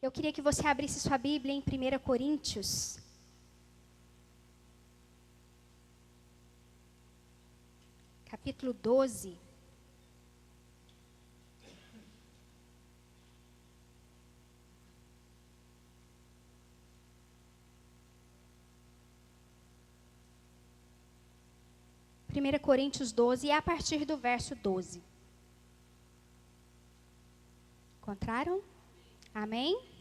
Eu queria que você abrisse sua Bíblia em 1 Coríntios. Capítulo 12. Primeira Coríntios 12, e a partir do verso 12. Encontraram? Amém?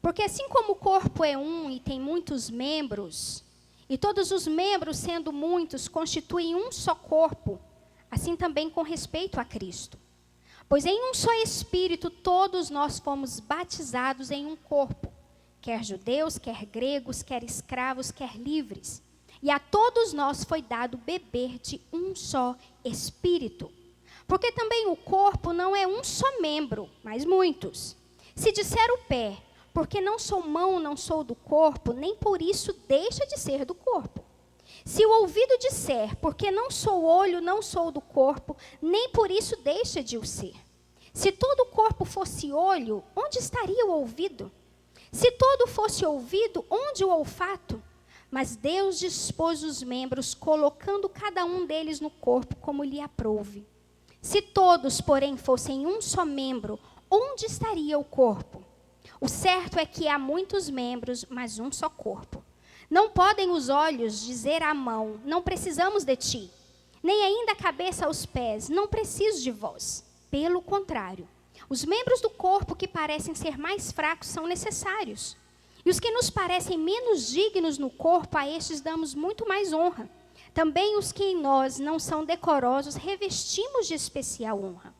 Porque assim como o corpo é um e tem muitos membros, e todos os membros, sendo muitos, constituem um só corpo, assim também com respeito a Cristo. Pois em um só Espírito todos nós fomos batizados em um corpo, quer judeus, quer gregos, quer escravos, quer livres. E a todos nós foi dado beber de um só Espírito. Porque também o corpo não é um só membro, mas muitos. Se disser o pé, porque não sou mão, não sou do corpo, nem por isso deixa de ser do corpo. Se o ouvido disser, porque não sou olho, não sou do corpo, nem por isso deixa de o ser. Se todo o corpo fosse olho, onde estaria o ouvido? Se todo fosse ouvido, onde o olfato? Mas Deus dispôs os membros, colocando cada um deles no corpo como lhe aprouve. Se todos, porém, fossem um só membro, onde estaria o corpo? O certo é que há muitos membros, mas um só corpo. Não podem os olhos dizer à mão, não precisamos de ti, nem ainda a cabeça aos pés, não preciso de vós. Pelo contrário, os membros do corpo que parecem ser mais fracos são necessários. E os que nos parecem menos dignos no corpo, a estes damos muito mais honra. Também os que em nós não são decorosos, revestimos de especial honra.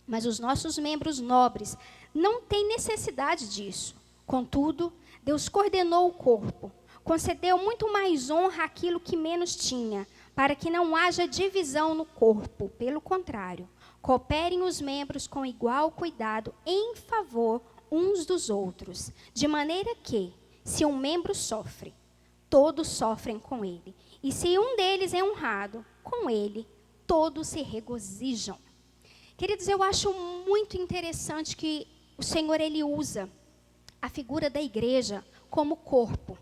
Mas os nossos membros nobres não têm necessidade disso. Contudo, Deus coordenou o corpo, concedeu muito mais honra àquilo que menos tinha, para que não haja divisão no corpo. Pelo contrário, cooperem os membros com igual cuidado em favor uns dos outros, de maneira que, se um membro sofre, todos sofrem com ele. E se um deles é honrado, com ele, todos se regozijam. Queridos, eu acho muito interessante que o Senhor, Ele usa a figura da igreja como corpo.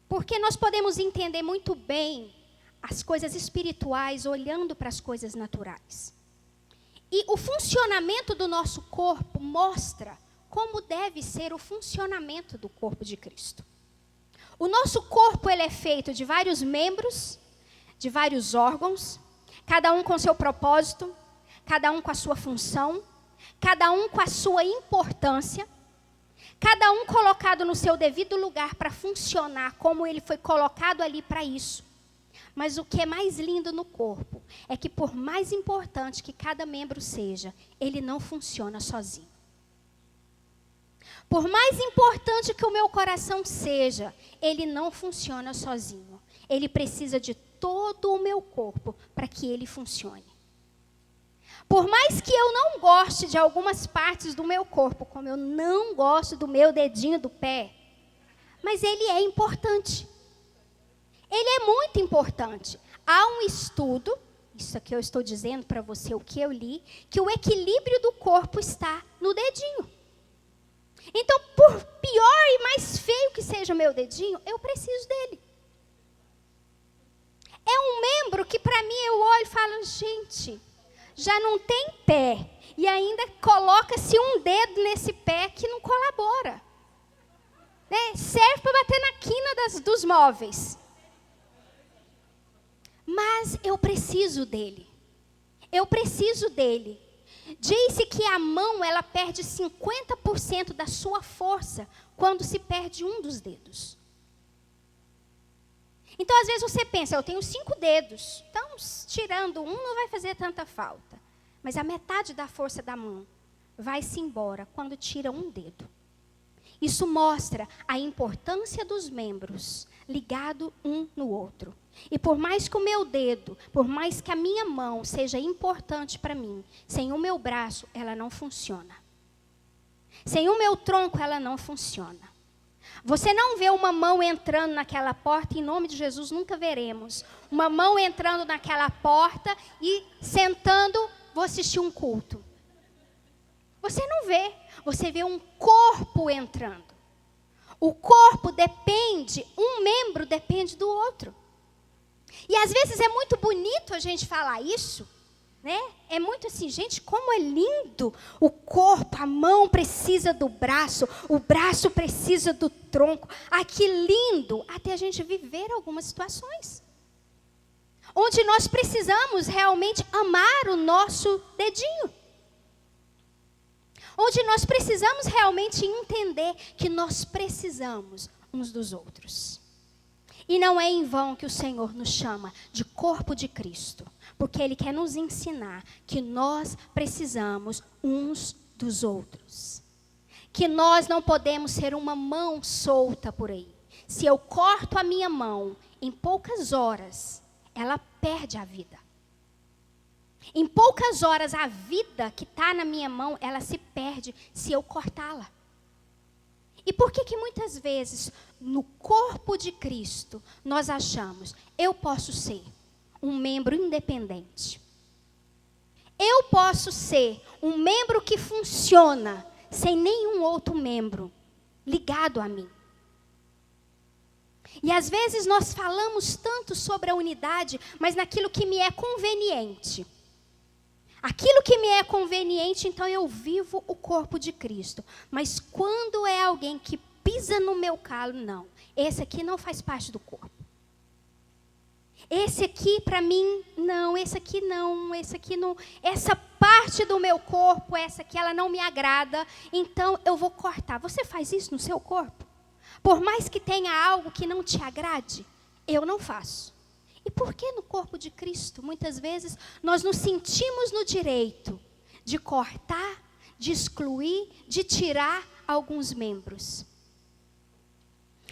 Porque nós podemos entender muito bem as coisas espirituais olhando para as coisas naturais. E o funcionamento do nosso corpo mostra como deve ser o funcionamento do corpo de Cristo. O nosso corpo, ele é feito de vários membros, de vários órgãos, cada um com seu propósito, cada um com a sua função, cada um com a sua importância, cada um colocado no seu devido lugar para funcionar como ele foi colocado ali para isso. Mas o que é mais lindo no corpo é que, por mais importante que cada membro seja, ele não funciona sozinho. Por mais importante que o meu coração seja, ele não funciona sozinho. Ele precisa de todo o meu corpo para que ele funcione. Por mais que eu não goste de algumas partes do meu corpo, como eu não gosto do meu dedinho do pé, mas ele é importante. Ele é muito importante. Há um estudo, isso aqui eu estou dizendo para você o que eu li, que o equilíbrio do corpo está no dedinho. Então, por pior e mais feio que seja o meu dedinho, eu preciso dele. É um membro que para mim eu olho e falo, gente, já não tem pé. E ainda coloca-se um dedo nesse pé que não colabora. Né? Serve para bater na quina dos móveis. Mas eu preciso dele. Eu preciso dele. Diz-se que a mão, ela perde 50% da sua força quando se perde um dos dedos. Então, às vezes você pensa, eu tenho 5 dedos. Então, tirando um não vai fazer tanta falta. Mas a metade da força da mão vai-se embora quando tira um dedo. Isso mostra a importância dos membros ligados um no outro. E por mais que o meu dedo, por mais que a minha mão seja importante para mim, sem o meu braço, ela não funciona. Sem o meu tronco, ela não funciona. Você não vê uma mão entrando naquela porta, em nome de Jesus nunca veremos. Uma mão entrando naquela porta e sentando, vou assistir um culto. Você não vê, você vê um corpo entrando. O corpo depende, um membro depende do outro. E às vezes é muito bonito a gente falar isso, né? É muito assim, gente, como é lindo o corpo, a mão precisa do braço, o braço precisa do tronco. Ah, que lindo, até a gente viver algumas situações onde nós precisamos realmente amar o nosso dedinho. Onde nós precisamos realmente entender que nós precisamos uns dos outros. E não é em vão que o Senhor nos chama de corpo de Cristo, porque Ele quer nos ensinar que nós precisamos uns dos outros. Que nós não podemos ser uma mão solta por aí. Se eu corto a minha mão, em poucas horas, ela perde a vida. Em poucas horas, a vida que está na minha mão, ela se perde se eu cortá-la. E por que muitas vezes, no corpo de Cristo, nós achamos, eu posso ser um membro independente. Eu posso ser um membro que funciona sem nenhum outro membro ligado a mim. E às vezes nós falamos tanto sobre a unidade, mas naquilo que me é conveniente. Aquilo que me é conveniente, então eu vivo o corpo de Cristo. Mas quando é alguém que pisa no meu calo, não. Esse aqui não faz parte do corpo. Esse aqui para mim, não. Esse aqui não. Esse aqui não. Essa parte do meu corpo, essa aqui, ela não me agrada. Então eu vou cortar. Você faz isso no seu corpo? Por mais que tenha algo que não te agrade, eu não faço. E por que no corpo de Cristo, muitas vezes, nós nos sentimos no direito de cortar, de excluir, de tirar alguns membros?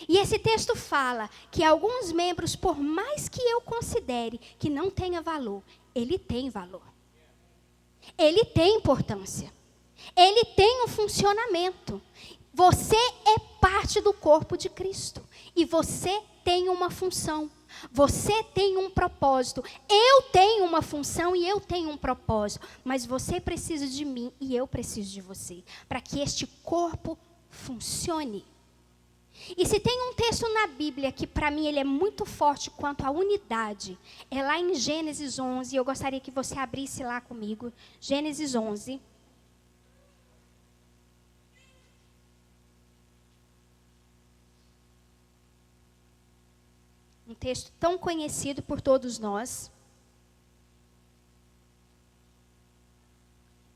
E esse texto fala que alguns membros, por mais que eu considere que não tenha valor, ele tem valor. Ele tem importância. Ele tem um funcionamento. Você é parte do corpo de Cristo. E você tem uma função. Você tem um propósito. Eu tenho uma função e eu tenho um propósito. Mas você precisa de mim e eu preciso de você. Para que este corpo funcione. E se tem um texto na Bíblia que para mim ele é muito forte quanto à unidade. É lá em Gênesis 11. Eu gostaria que você abrisse lá comigo. Gênesis 11. Um texto tão conhecido por todos nós.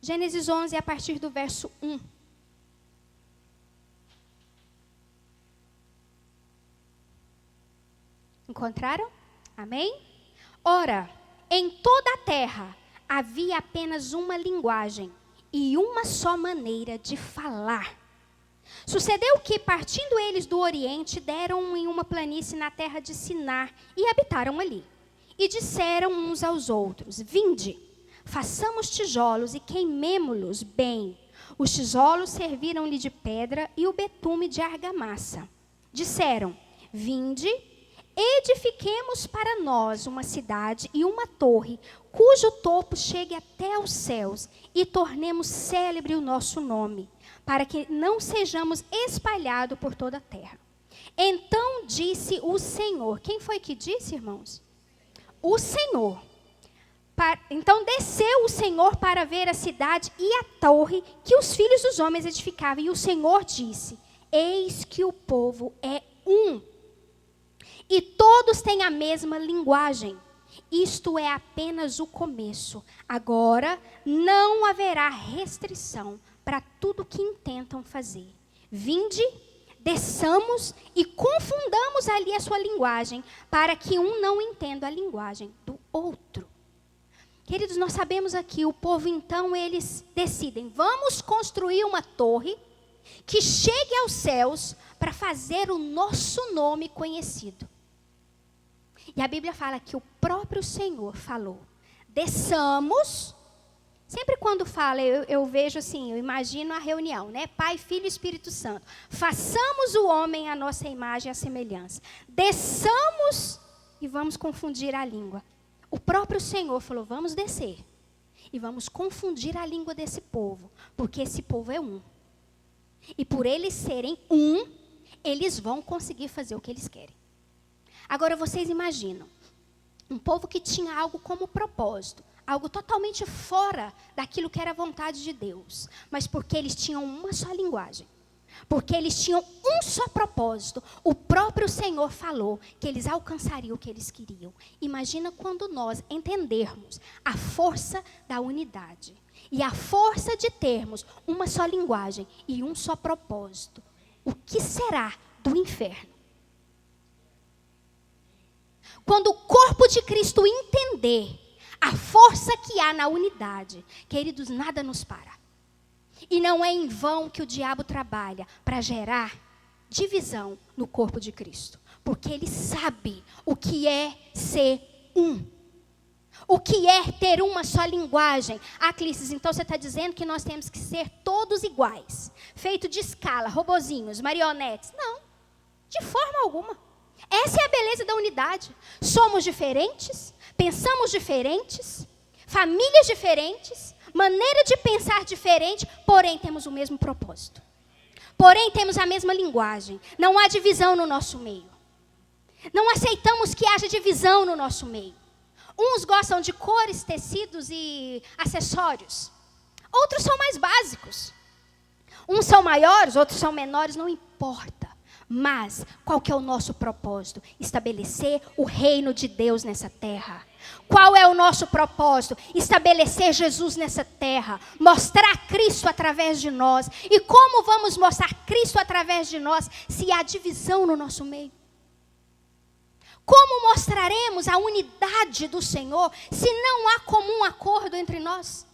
Gênesis 11, a partir do verso 1. Encontraram? Amém? Ora, em toda a terra havia apenas uma linguagem e uma só maneira de falar. Sucedeu que, partindo eles do Oriente, deram em uma planície na terra de Sinar e habitaram ali. E disseram uns aos outros: Vinde, façamos tijolos e queimemo-los bem. Os tijolos serviram-lhe de pedra e o betume de argamassa. Disseram: Vinde, edifiquemos para nós uma cidade e uma torre, cujo topo chegue até aos céus, e tornemos célebre o nosso nome, para que não sejamos espalhados por toda a terra. Então disse o Senhor. Quem foi que disse, irmãos? O Senhor. Então desceu o Senhor para ver a cidade e a torre que os filhos dos homens edificavam. E o Senhor disse: Eis que o povo é um, e todos têm a mesma linguagem. Isto é apenas o começo. Agora não haverá restrição para tudo que intentam fazer. Vinde, desçamos e confundamos ali a sua linguagem, para que um não entenda a linguagem do outro. Queridos, nós sabemos aqui, o povo então, eles decidem, vamos construir uma torre que chegue aos céus para fazer o nosso nome conhecido. E a Bíblia fala que o próprio Senhor falou, desçamos. Sempre quando fala, eu vejo assim, eu imagino a reunião, né? Pai, Filho e Espírito Santo. Façamos o homem à nossa imagem e à semelhança. Desçamos e vamos confundir a língua. O próprio Senhor falou, vamos descer. e vamos confundir a língua desse povo, porque esse povo é um. E por eles serem um, eles vão conseguir fazer o que eles querem. Agora vocês imaginam, um povo que tinha algo como propósito, algo totalmente fora daquilo que era a vontade de Deus, mas porque eles tinham uma só linguagem, porque eles tinham um só propósito, o próprio Senhor falou que eles alcançariam o que eles queriam. Imagina quando nós entendermos a força da unidade e a força de termos uma só linguagem e um só propósito. O que será do inferno? Quando o corpo de Cristo entender a força que há na unidade, queridos, nada nos para. E não é em vão que o diabo trabalha para gerar divisão no corpo de Cristo. Porque ele sabe o que é ser um. O que é ter uma só linguagem. Ah, Clícis, então você está dizendo que nós temos que ser todos iguais. Feito de escala, robozinhos, marionetes. Não, de forma alguma. Essa é a beleza da unidade. Somos diferentes, pensamos diferentes, famílias diferentes, maneira de pensar diferente, porém temos o mesmo propósito. Porém temos a mesma linguagem. Não há divisão no nosso meio. Não aceitamos que haja divisão no nosso meio. Uns gostam de cores, tecidos e acessórios. Outros são mais básicos. Uns são maiores, outros são menores, não importa. Mas qual que é o nosso propósito? Estabelecer o reino de Deus nessa terra. Qual é o nosso propósito? Estabelecer Jesus nessa terra. Mostrar Cristo através de nós. E como vamos mostrar Cristo através de nós se há divisão no nosso meio? Como mostraremos a unidade do Senhor se não há comum acordo entre nós?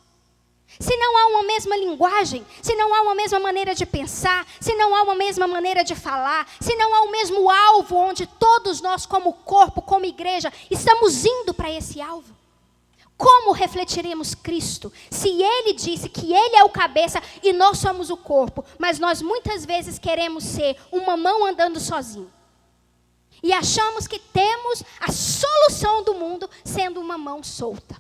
Se não há uma mesma linguagem, se não há uma mesma maneira de pensar, se não há uma mesma maneira de falar, se não há o mesmo alvo onde todos nós como corpo, como igreja, estamos indo para esse alvo. Como refletiremos Cristo se Ele disse que Ele é o cabeça e nós somos o corpo, mas nós muitas vezes queremos ser uma mão andando sozinho. E achamos que temos a solução do mundo sendo uma mão solta.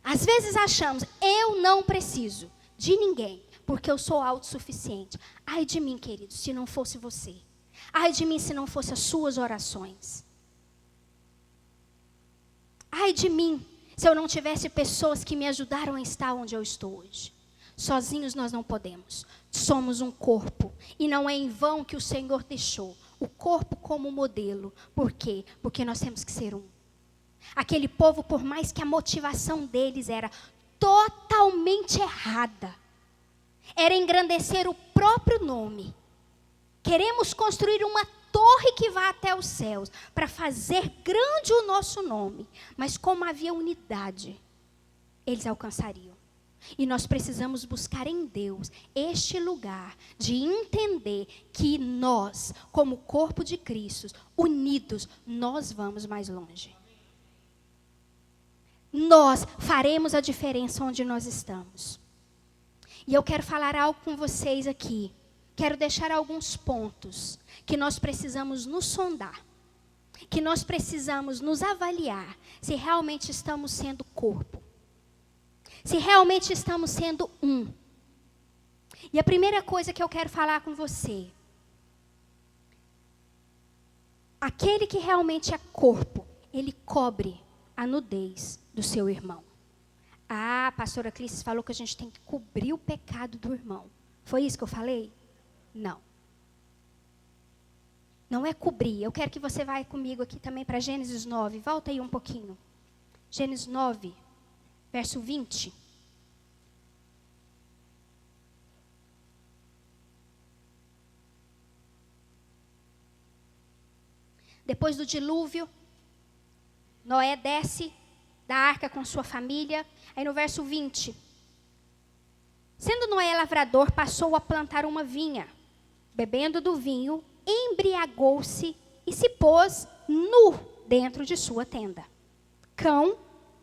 Às vezes achamos, eu não preciso de ninguém, porque eu sou autossuficiente. Ai de mim, querido, se não fosse você. Ai de mim, se não fosse as suas orações. Ai de mim, se eu não tivesse pessoas que me ajudaram a estar onde eu estou hoje. Sozinhos nós não podemos. Somos um corpo. E não é em vão que o Senhor deixou o corpo como modelo. Por quê? Porque nós temos que ser um. Aquele povo, por mais que a motivação deles era totalmente errada, era engrandecer o próprio nome. Queremos construir uma torre que vá até os céus, para fazer grande o nosso nome. Mas como havia unidade, eles alcançariam. E nós precisamos buscar em Deus este lugar de entender que nós, como corpo de Cristo, unidos, nós vamos mais longe. Nós faremos a diferença onde nós estamos. E eu quero falar algo com vocês aqui. Quero deixar alguns pontos que nós precisamos nos sondar. Que nós precisamos nos avaliar se realmente estamos sendo corpo. Se realmente estamos sendo um. E a primeira coisa que eu quero falar com você. Aquele que realmente é corpo, ele cobre a nudez do seu irmão. Ah, a pastora Clícis falou que a gente tem que cobrir o pecado do irmão. Foi isso que eu falei? Não. Não é cobrir. Eu quero que você vá comigo aqui também para Gênesis 9. Volta aí um pouquinho. Gênesis 9, verso 20. Depois do dilúvio, Noé desce da arca com sua família. Aí no verso 20. Sendo Noé lavrador, passou a plantar uma vinha. Bebendo do vinho, embriagou-se e se pôs nu dentro de sua tenda. Cão,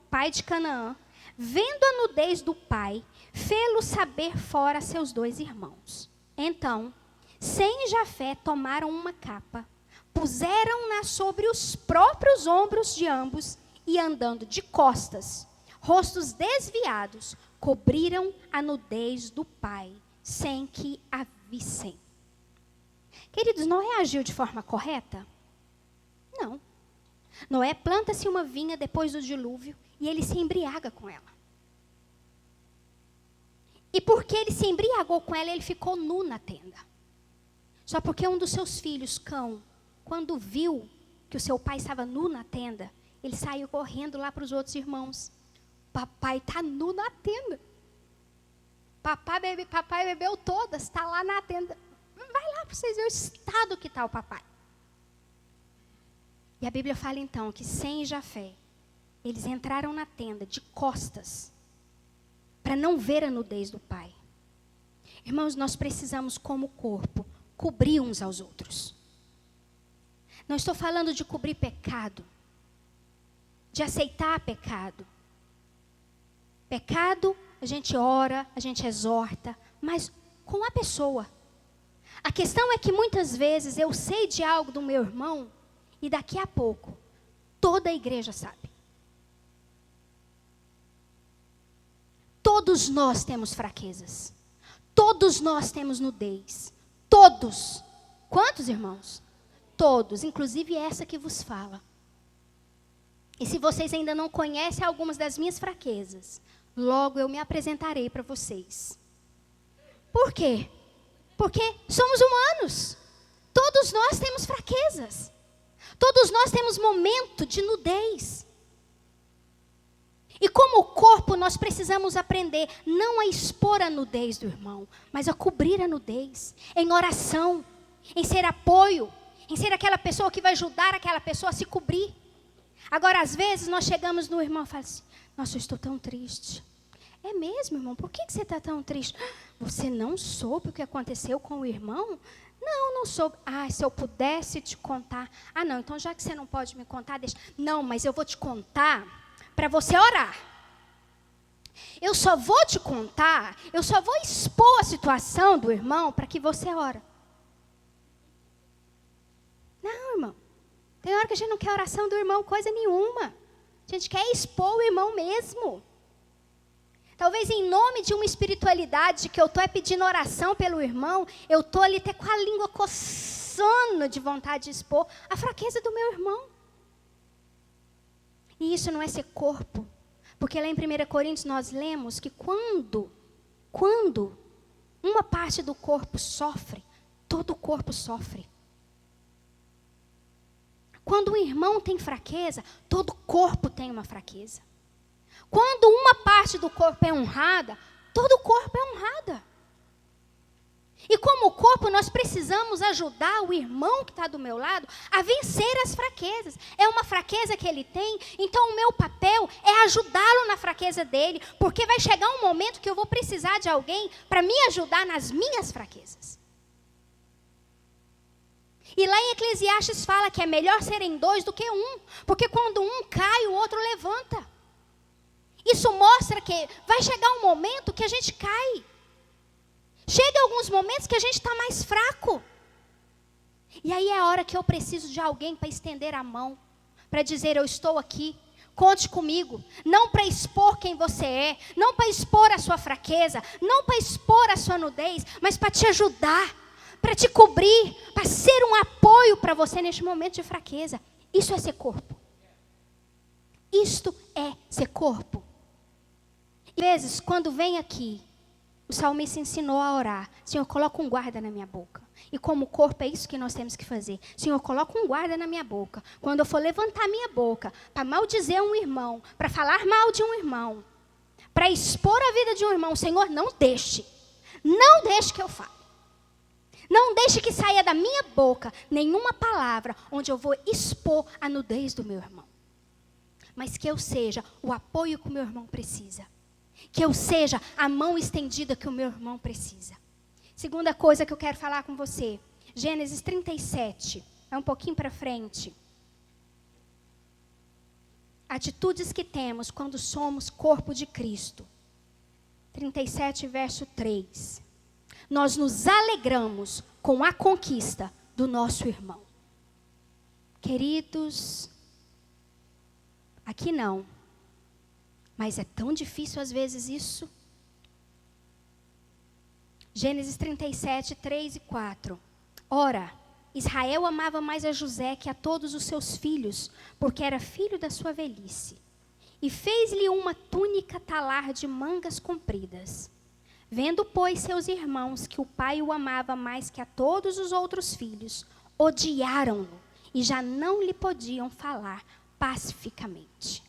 pai de Canaã, vendo a nudez do pai, fê-lo saber fora a seus 2 irmãos. Então, Sem e Jafé tomaram uma capa, puseram-na sobre os próprios ombros de ambos e andando de costas, rostos desviados, cobriram a nudez do pai, sem que a vissem. Queridos, Noé agiu de forma correta? Não. Noé planta-se uma vinha depois do dilúvio e ele se embriaga com ela. E porque ele se embriagou com ela, ele ficou nu na tenda. Só porque um dos seus filhos, Cão, quando viu que o seu pai estava nu na tenda, ele saiu correndo lá para os outros irmãos. Papai está nu na tenda. Papai bebeu todas, está lá na tenda. Vai lá para vocês verem o estado que está o papai. E a Bíblia fala então que Sem e Jafé, eles entraram na tenda de costas, para não ver a nudez do pai. Irmãos, nós precisamos como corpo, cobrir uns aos outros. Não estou falando de cobrir pecado, de aceitar pecado. Pecado, a gente ora, a gente exorta, mas com a pessoa. A questão é que muitas vezes eu sei de algo do meu irmão e daqui a pouco toda a igreja sabe. Todos nós temos fraquezas. Todos nós temos nudez. Todos. Quantos, irmãos? Todos, inclusive essa que vos fala. E se vocês ainda não conhecem algumas das minhas fraquezas, logo eu me apresentarei para vocês. Por quê? Porque somos humanos. Todos nós temos fraquezas. Todos nós temos momento de nudez. E como corpo, nós precisamos aprender não a expor a nudez do irmão, mas a cobrir a nudez, em oração, em ser apoio, em ser aquela pessoa que vai ajudar aquela pessoa a se cobrir. Agora, às vezes, nós chegamos no irmão e falamos assim, nossa, eu estou tão triste. É mesmo, irmão? Por que você está tão triste? Você não soube o que aconteceu com o irmão? Não soube. Ah, se eu pudesse te contar. Ah, não, então já que você não pode me contar, deixa. Não, mas eu vou te contar para você orar. Eu só vou te contar, eu só vou expor a situação do irmão para que você ore. Não, irmão. Tem hora que a gente não quer oração do irmão, coisa nenhuma. A gente quer expor o irmão mesmo. Talvez em nome de uma espiritualidade que eu estou pedindo oração pelo irmão, eu estou ali até com a língua coçando de vontade de expor a fraqueza do meu irmão. E isso não é ser corpo. Porque lá em 1 Coríntios nós lemos que quando uma parte do corpo sofre, todo o corpo sofre. Quando o irmão tem fraqueza, todo o corpo tem uma fraqueza. Quando uma parte do corpo é honrada, todo o corpo é honrada. E como corpo, nós precisamos ajudar o irmão que está do meu lado a vencer as fraquezas. É uma fraqueza que ele tem, então o meu papel é ajudá-lo na fraqueza dele, porque vai chegar um momento que eu vou precisar de alguém para me ajudar nas minhas fraquezas. E lá em Eclesiastes fala que é melhor serem dois do que um, porque quando um cai, o outro levanta. Isso mostra que vai chegar um momento que a gente cai. Chega alguns momentos que a gente está mais fraco. E aí é a hora que eu preciso de alguém para estender a mão, para dizer, eu estou aqui, conte comigo. Não para expor quem você é, não para expor a sua fraqueza, não para expor a sua nudez, mas para te ajudar, para te cobrir, para ser um apoio para você neste momento de fraqueza. Isso é ser corpo. Isto é ser corpo. E às vezes, quando vem aqui, o salmista ensinou a orar. Senhor, coloca um guarda na minha boca. E como corpo é isso que nós temos que fazer. Senhor, coloca um guarda na minha boca. Quando eu for levantar minha boca para maldizer um irmão, para falar mal de um irmão, para expor a vida de um irmão, Senhor, não deixe. Não deixe que eu fale. Não deixe que saia da minha boca nenhuma palavra onde eu vou expor a nudez do meu irmão. Mas que eu seja o apoio que o meu irmão precisa. Que eu seja a mão estendida que o meu irmão precisa. Segunda coisa que eu quero falar com você. Gênesis 37. É um pouquinho para frente. Atitudes que temos quando somos corpo de Cristo. 37, verso 3. Nós nos alegramos com a conquista do nosso irmão. Queridos, aqui não. Mas é tão difícil às vezes isso. Gênesis 37, 3 e 4. Ora, Israel amava mais a José que a todos os seus filhos, porque era filho da sua velhice. E fez-lhe uma túnica talar de mangas compridas. Vendo, pois, seus irmãos que o pai o amava mais que a todos os outros filhos, odiaram-no e já não lhe podiam falar pacificamente.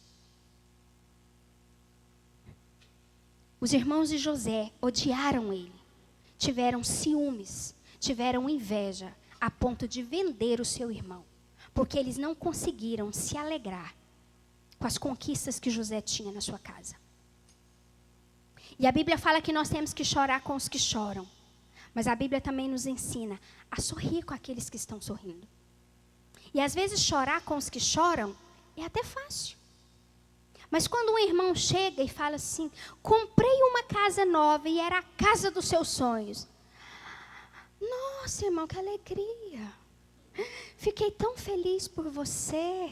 Os irmãos de José odiaram ele, tiveram ciúmes, tiveram inveja, a ponto de vender o seu irmão, porque eles não conseguiram se alegrar com as conquistas que José tinha na sua casa. E a Bíblia fala que nós temos que chorar com os que choram, mas a Bíblia também nos ensina a sorrir com aqueles que estão sorrindo. E às vezes chorar com os que choram é até fácil. Mas quando um irmão chega e fala assim, comprei uma casa nova e era a casa dos seus sonhos. Nossa, irmão, que alegria. Fiquei tão feliz por você.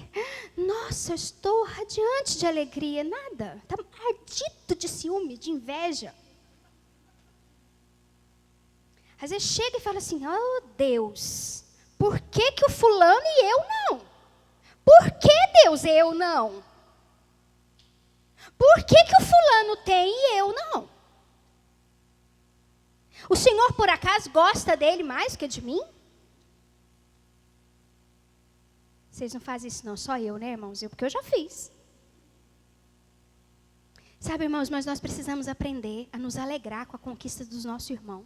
Nossa, eu estou radiante de alegria. Nada, está ardido de ciúme, de inveja. Às vezes chega e fala assim, oh Deus, por que que o fulano e eu não? Por que, Deus, eu não? Por que que o fulano tem e eu não? O Senhor, por acaso, gosta dele mais que de mim? Vocês não fazem isso não, só eu, né, irmãos? Porque eu já fiz. Sabe, irmãos, mas nós precisamos aprender a nos alegrar com a conquista dos nossos irmãos.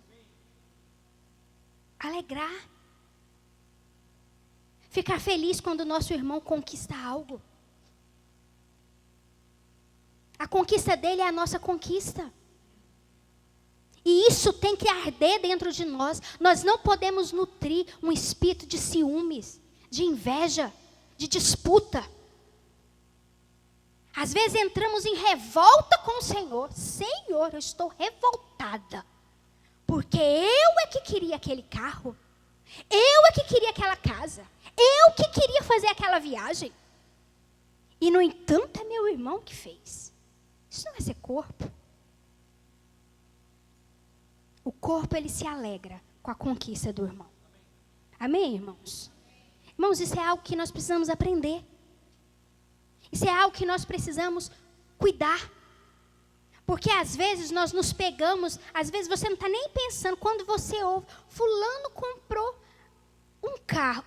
Alegrar. Ficar feliz quando o nosso irmão conquista algo. A conquista dele é a nossa conquista. E isso tem que arder dentro de nós. Nós não podemos nutrir um espírito de ciúmes, de inveja, de disputa. Às vezes entramos em revolta com o Senhor. Senhor, eu estou revoltada. Porque eu é que queria aquele carro. Eu é que queria aquela casa. Eu que queria fazer aquela viagem. E, no entanto, é meu irmão que fez. Isso não é ser corpo. O corpo, ele se alegra com a conquista do irmão. Amém, irmãos? Irmãos, isso é algo que nós precisamos aprender. Isso é algo que nós precisamos cuidar. Porque às vezes nós nos pegamos, às vezes você não está nem pensando, quando você ouve, fulano comprou um carro,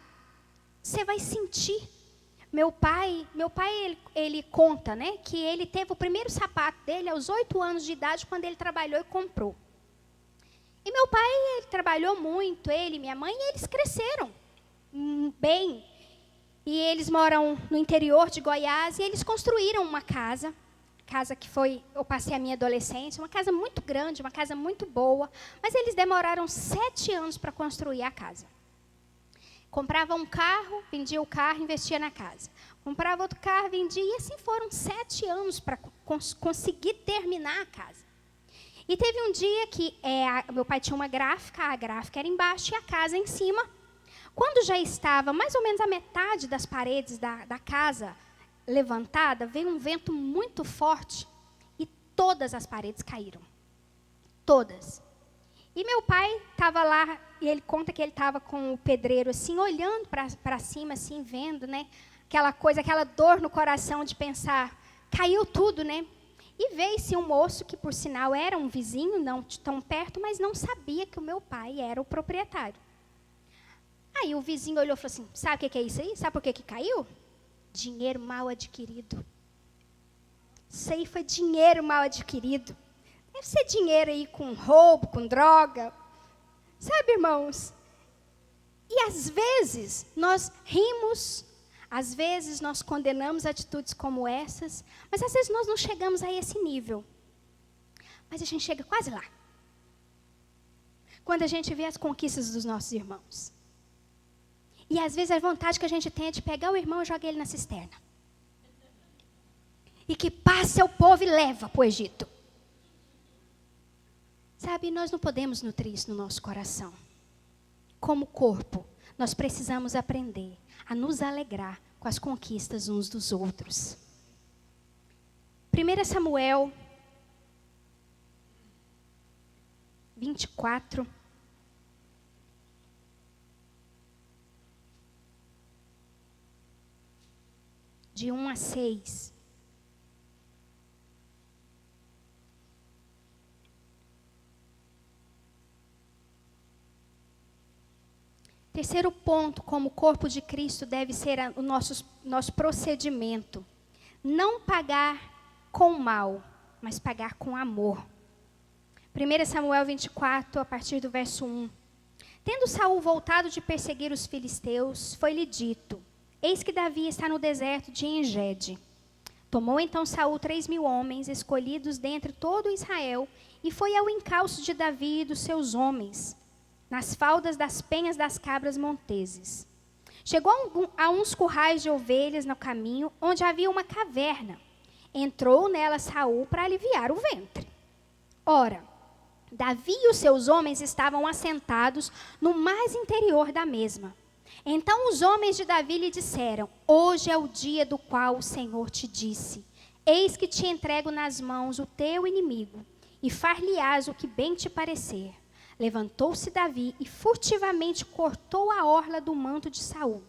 você vai sentir. Meu pai ele conta, né, que ele teve o primeiro sapato dele aos 8 anos de idade, quando ele trabalhou e comprou. E meu pai, ele trabalhou muito, ele e minha mãe, e eles cresceram bem. E eles moram no interior de Goiás, e eles construíram uma casa que eu passei a minha adolescência, uma casa muito grande, uma casa muito boa, mas eles demoraram 7 anos para construir a casa. Comprava um carro, vendia o carro, investia na casa. Comprava outro carro, vendia, e assim foram 7 anos para conseguir terminar a casa. E teve um dia que meu pai tinha uma gráfica, a gráfica era embaixo e a casa em cima. Quando já estava mais ou menos a metade das paredes da casa levantada, veio um vento muito forte e todas as paredes caíram. Todas. E meu pai estava lá, e ele conta que ele estava com o pedreiro assim, olhando para cima, assim, vendo, né? Aquela coisa, aquela dor no coração de pensar, caiu tudo, né? E veio-se um moço que, por sinal, era um vizinho, não tão perto, mas não sabia que o meu pai era o proprietário. Aí o vizinho olhou e falou assim, sabe o que é isso aí? Sabe por que caiu? Dinheiro mal adquirido. Isso aí foi dinheiro mal adquirido. Deve ser dinheiro aí com roubo, com droga. Sabe, irmãos? E às vezes nós rimos, às vezes nós condenamos atitudes como essas, mas às vezes nós não chegamos a esse nível. Mas a gente chega quase lá. Quando a gente vê as conquistas dos nossos irmãos. E às vezes a vontade que a gente tem é de pegar o irmão e jogar ele na cisterna. E que passa o povo e leva para o Egito. Sabe, nós não podemos nutrir isso no nosso coração. Como corpo, nós precisamos aprender a nos alegrar com as conquistas uns dos outros. 1 Samuel 24. De 1 a 6. Terceiro ponto, como corpo de Cristo, deve ser o nosso procedimento. Não pagar com mal, mas pagar com amor. 1 Samuel 24, a partir do verso 1. Tendo Saul voltado de perseguir os filisteus, foi-lhe dito: eis que Davi está no deserto de Engede. Tomou então Saul 3.000 homens, escolhidos dentre todo Israel, e foi ao encalço de Davi e dos seus homens, nas faldas das penhas das cabras monteses. Chegou a uns currais de ovelhas no caminho, onde havia uma caverna. Entrou nela Saul para aliviar o ventre. Ora, Davi e os seus homens estavam assentados no mais interior da mesma. Então os homens de Davi lhe disseram: hoje é o dia do qual o Senhor te disse: eis que te entrego nas mãos o teu inimigo, e far-lhe-ás o que bem te parecer. Levantou-se Davi e furtivamente cortou a orla do manto de Saul.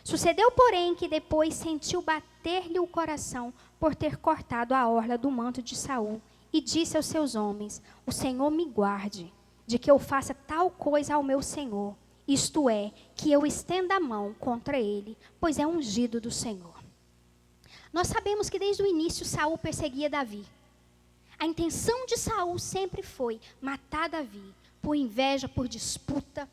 Sucedeu, porém, que depois sentiu bater-lhe o coração por ter cortado a orla do manto de Saul, e disse aos seus homens: o Senhor me guarde de que eu faça tal coisa ao meu senhor, isto é, que eu estenda a mão contra ele, pois é ungido do Senhor. Nós sabemos que desde o início Saul perseguia Davi. A intenção de Saul sempre foi matar Davi, por inveja, por disputa.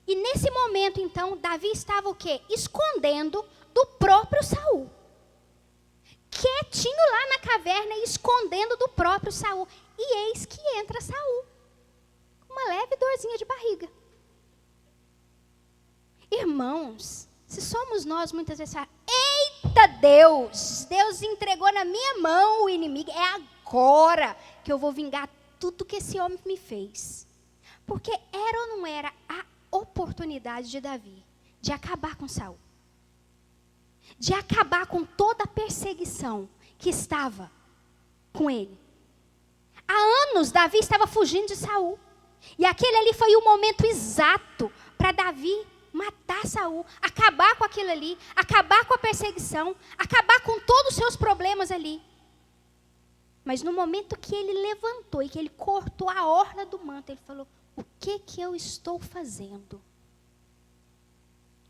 E nesse momento, então, Davi estava o quê? Escondendo do próprio Saul. Quietinho lá na caverna, escondendo do próprio Saul. E eis que entra Saul. Uma leve dorzinha de barriga. Irmãos, se somos nós, muitas vezes falamos: eita Deus, Deus entregou na minha mão o inimigo, é agora que eu vou vingar tudo que esse homem me fez. Porque era ou não era a oportunidade de Davi de acabar com Saul, de acabar com toda a perseguição que estava com ele. Há anos Davi estava fugindo de Saul, e aquele ali foi o momento exato para Davi matar Saul, acabar com aquilo ali, acabar com a perseguição, acabar com todos os seus problemas ali. Mas no momento que ele levantou e que ele cortou a orla do manto, ele falou: o que eu estou fazendo?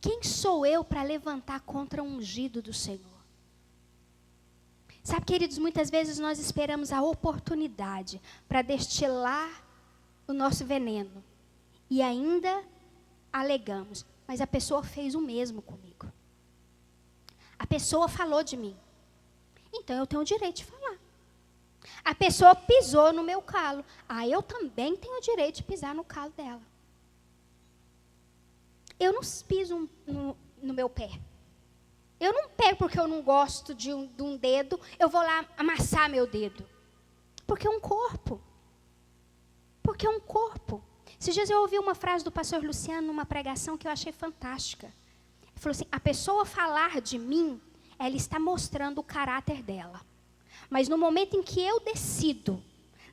Quem sou eu para levantar contra o ungido do Senhor? Sabe, queridos, muitas vezes nós esperamos a oportunidade para destilar o nosso veneno. E ainda alegamos: mas a pessoa fez o mesmo comigo. A pessoa falou de mim. Então eu tenho o direito de falar. A pessoa pisou no meu calo. Eu também tenho o direito de pisar no calo dela. Eu não piso no meu pé. Eu não pego porque eu não gosto de um dedo, eu vou lá amassar meu dedo. Porque é um corpo. Porque é um corpo. Esses dias eu ouvi uma frase do pastor Luciano numa pregação que eu achei fantástica. Ele falou assim: a pessoa falar de mim, ela está mostrando o caráter dela. Mas no momento em que eu decido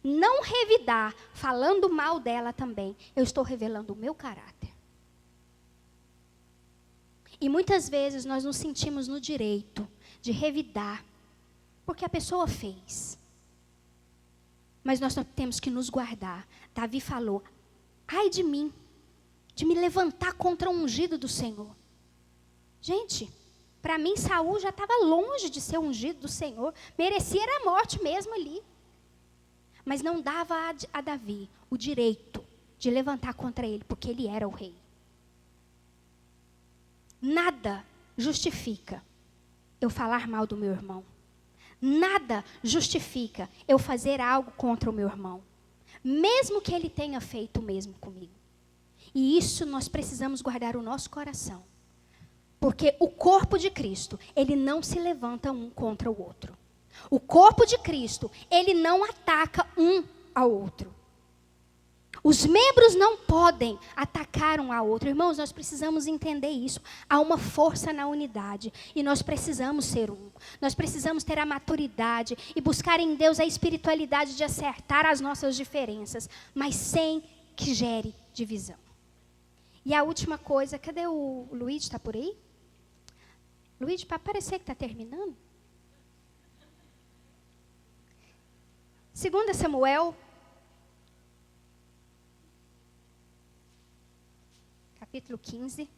não revidar, falando mal dela também, eu estou revelando o meu caráter. E muitas vezes nós nos sentimos no direito de revidar, porque a pessoa fez. Mas nós temos que nos guardar. Davi falou: ai de mim, de me levantar contra o ungido do Senhor. Gente, para mim, Saul já estava longe de ser ungido do Senhor. Merecia a morte mesmo ali. Mas não dava a Davi o direito de levantar contra ele, porque ele era o rei. Nada justifica eu falar mal do meu irmão. Nada justifica eu fazer algo contra o meu irmão. Mesmo que ele tenha feito o mesmo comigo. E isso nós precisamos guardar o nosso coração. Porque o corpo de Cristo, ele não se levanta um contra o outro. O corpo de Cristo, ele não ataca um ao outro. Os membros não podem atacar um ao outro. Irmãos, nós precisamos entender isso. Há uma força na unidade e nós precisamos ser um. Nós precisamos ter a maturidade e buscar em Deus a espiritualidade de acertar as nossas diferenças, mas sem que gere divisão. E a última coisa, cadê o Luiz? Está por aí? Luiz, para parecer que está terminando. 2 Samuel, capítulo 15.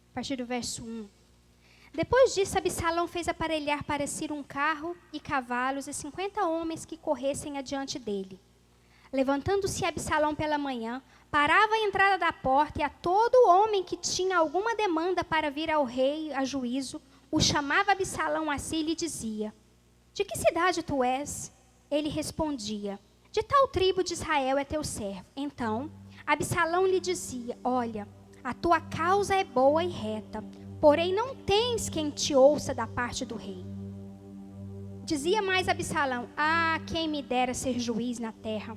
A partir do verso 1. Depois disso, Absalão fez aparelhar para si um carro e cavalos e 50 homens que corressem adiante dele. Levantando-se Absalão pela manhã, parava à entrada da porta e a todo homem que tinha alguma demanda para vir ao rei a juízo, o chamava Absalão a si e lhe dizia: de que cidade tu és? Ele respondia: de tal tribo de Israel é teu servo. Então, Absalão lhe dizia: olha, a tua causa é boa e reta, porém não tens quem te ouça da parte do rei. Dizia mais Absalão: ah, quem me dera ser juiz na terra,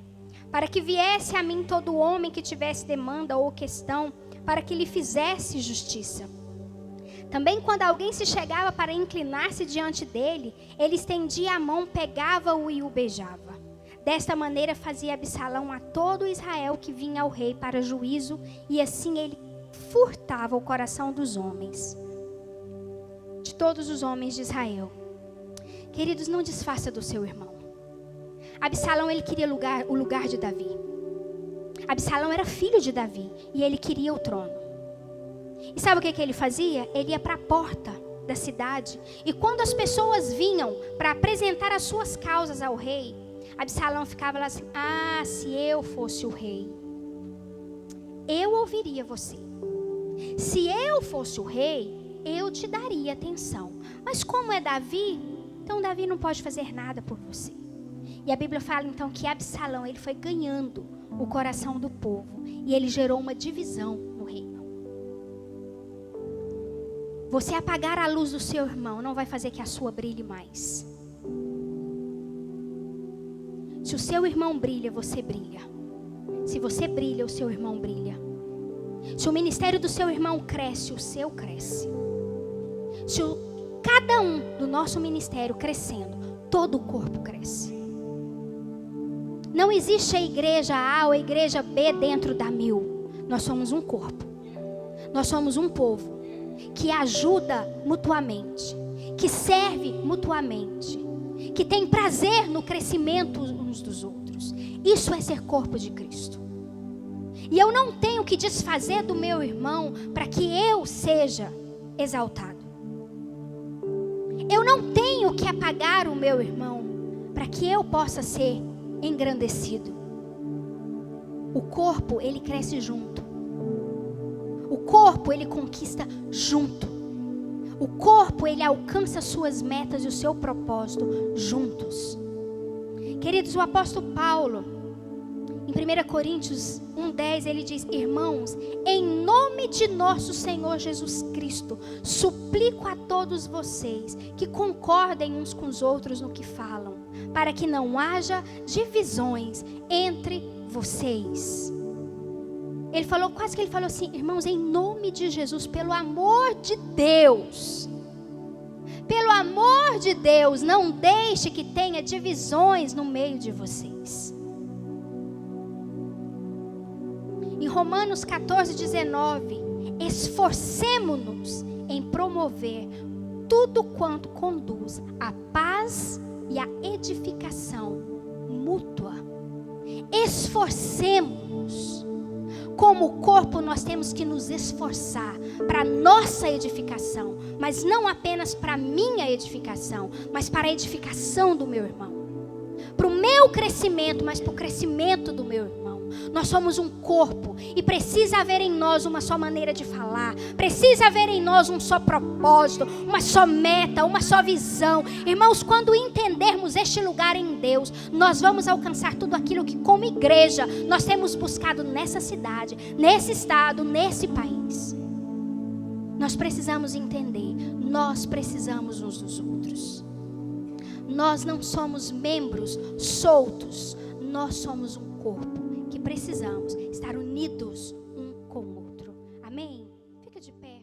para que viesse a mim todo homem que tivesse demanda ou questão, para que lhe fizesse justiça. Também quando alguém se chegava para inclinar-se diante dele, ele estendia a mão, pegava-o e o beijava. Desta maneira fazia Absalão a todo Israel que vinha ao rei para juízo, e assim ele furtava o coração dos homens, de todos os homens de Israel. Queridos, não desfaça do seu irmão. Absalão, ele queria o lugar de Davi. Absalão era filho de Davi e ele queria o trono. E sabe o que ele fazia? Ele ia para a porta da cidade, e quando as pessoas vinham para apresentar as suas causas ao rei, Absalão ficava lá assim: ah, se eu fosse o rei, eu ouviria você. Se eu fosse o rei, eu te daria atenção. Mas como é Davi, então Davi não pode fazer nada por você. E a Bíblia fala então que Absalão, ele foi ganhando o coração do povo, e ele gerou uma divisão no reino. Você apagar a luz do seu irmão não vai fazer que a sua brilhe mais. Se o seu irmão brilha, você brilha. Se você brilha, o seu irmão brilha. Se o ministério do seu irmão cresce, o seu cresce. Se cada um do nosso ministério crescendo, todo o corpo cresce. Não existe a igreja A ou a igreja B dentro da 1000. Nós somos um corpo. Nós somos um povo que ajuda mutuamente, que serve mutuamente, que tem prazer no crescimento uns dos outros. Isso é ser corpo de Cristo. E eu não tenho que desfazer do meu irmão para que eu seja exaltado. Eu não tenho que apagar o meu irmão para que eu possa ser engrandecido. O corpo, ele cresce junto. O corpo, ele conquista junto. O corpo, ele alcança suas metas e o seu propósito juntos. Queridos, o apóstolo Paulo, em 1 Coríntios 1:10, ele diz: irmãos, em nome de nosso Senhor Jesus Cristo, suplico a todos vocês que concordem uns com os outros no que falam, para que não haja divisões entre vocês. Ele falou, quase que ele falou assim: irmãos, em nome de Jesus, pelo amor de Deus, pelo amor de Deus, não deixe que tenha divisões no meio de vocês. Em Romanos 14:19, esforcemo-nos em promover tudo quanto conduz à paz e à edificação mútua. Esforcemo-nos. Como corpo, nós temos que nos esforçar para a nossa edificação, mas não apenas para a minha edificação, mas para a edificação do meu irmão, para o meu crescimento, mas para o crescimento do meu irmão. Nós somos um corpo e precisa haver em nós uma só maneira de falar, precisa haver em nós um só propósito, uma só meta, uma só visão. Irmãos, quando entendermos este lugar em Deus, nós vamos alcançar tudo aquilo que como igreja nós temos buscado nessa cidade, nesse estado, nesse país. Nós precisamos entender, nós precisamos uns dos outros. Nós não somos membros soltos, nós somos um corpo que precisamos estar unidos um com o outro. Amém? Fica de pé.